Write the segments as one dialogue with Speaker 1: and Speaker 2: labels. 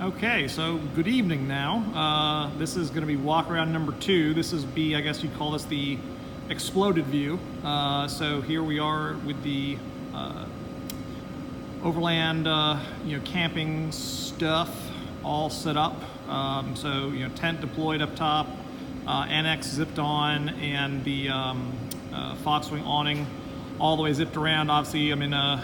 Speaker 1: Okay, so good evening now. This is going to be Walkaround number 2. This is I guess you'd call this the exploded view. So here we are with the Overland, camping stuff all set up. So, tent deployed up top, annex zipped on, and the Foxwing awning all the way zipped around. Obviously, I'm in a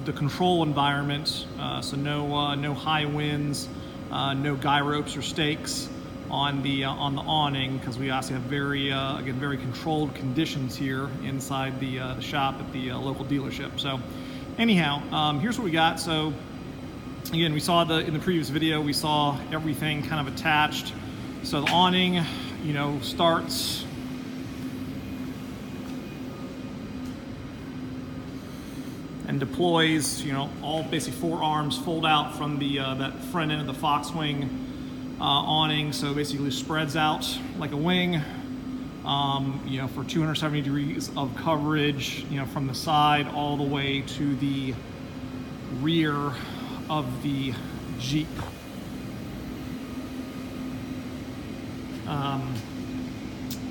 Speaker 1: the control environment, so no high winds, no guy ropes or stakes on the awning, because we also have very controlled conditions here inside the shop at the local dealership. So anyhow, here's what we got. So again, we saw in the previous video, we saw everything kind of attached. So the awning, starts and deploys, all basically 4 arms fold out from the that front end of the Foxwing awning. So basically spreads out like a wing, for 270 degrees of coverage, from the side all the way to the rear of the Jeep.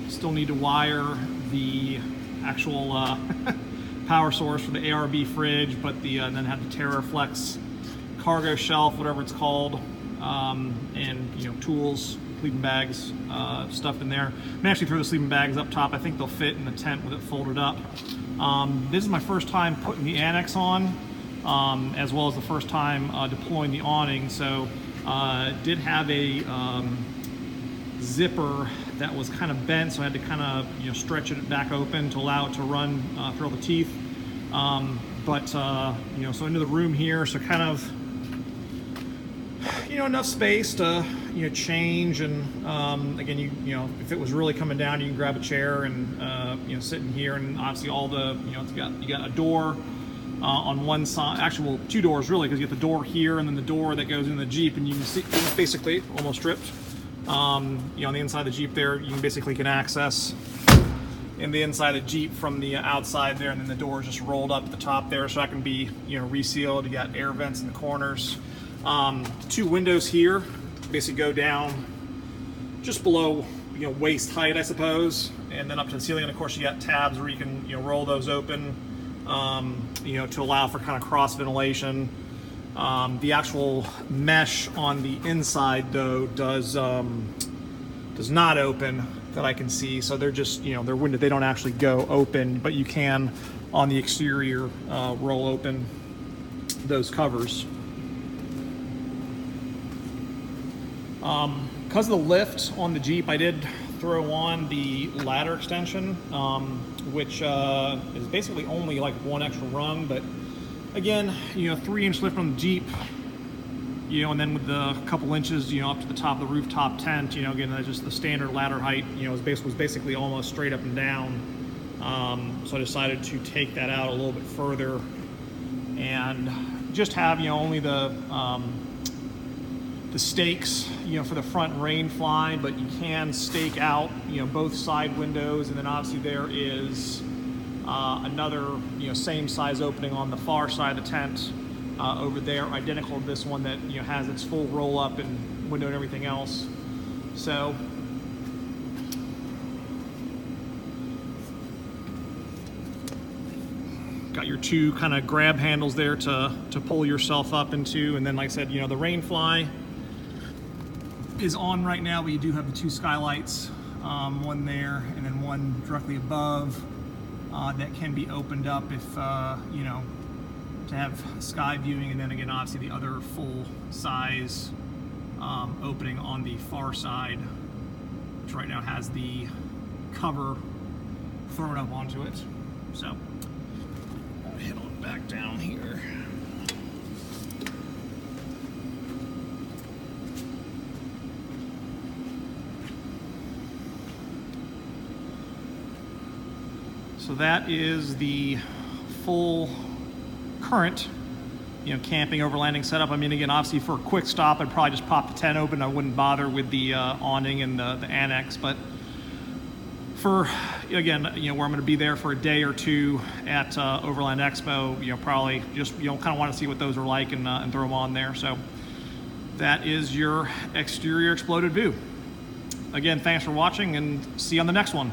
Speaker 1: Still need to wire the actual power source for the ARB fridge, but then have the TerraFlex cargo shelf, whatever it's called, and tools, sleeping bags, stuff in there. I'm gonna actually throw the sleeping bags up top. I think they'll fit in the tent with it folded up. This is my first time putting the annex on, as well as the first time deploying the awning. So did have a zipper that was kind of bent, so I had to kind of stretch it back open to allow it to run through all the teeth. So into the room here, so kind of enough space to change, and again, if it was really coming down, you can grab a chair and sit in here, and obviously all the you got a door on one side, actually, well, 2 doors really, because you get the door here and then the door that goes in the Jeep, and you can see it's basically almost stripped. On the inside of the Jeep there, you can access in the inside of the Jeep from the outside there, and then the door is just rolled up at the top there, so that can be resealed. You got air vents in the corners. 2 windows here basically go down just below waist height, I suppose, and then up to the ceiling. And of course, you got tabs where you can roll those open, to allow for kind of cross ventilation. The actual mesh on the inside, though, does not open that I can see. So they're just, they're window. They don't actually go open, but you can on the exterior roll open those covers. Because of the lift on the Jeep, I did throw on the ladder extension, which is basically only like 1 extra rung, but again, 3-inch lift on the Jeep, and then with the couple inches, up to the top of the rooftop tent, again, that's just the standard ladder height, was basically almost straight up and down. So I decided to take that out a little bit further and just have, only the stakes, for the front rain fly, but you can stake out, both side windows, and then obviously there is another same size opening on the far side of the tent over there, identical to this one that has its full roll up and window and everything else. So got your 2 kind of grab handles there to pull yourself up into, and then like I said, the rain fly is on right now, but you do have the 2 skylights, one there and then one directly above. That can be opened up if, to have sky viewing, and then again, obviously the other full size opening on the far side, which right now has the cover thrown up onto it. So I'll head on back down here. So that is the full current, camping overlanding setup. I mean, again, obviously for a quick stop, I'd probably just pop the tent open. I wouldn't bother with the awning and the annex. But for, again, where I'm going to be there for a day or 2 at Overland Expo, probably just, kind of want to see what those are like and throw them on there. So that is your exterior exploded view. Again, thanks for watching, and see you on the next one.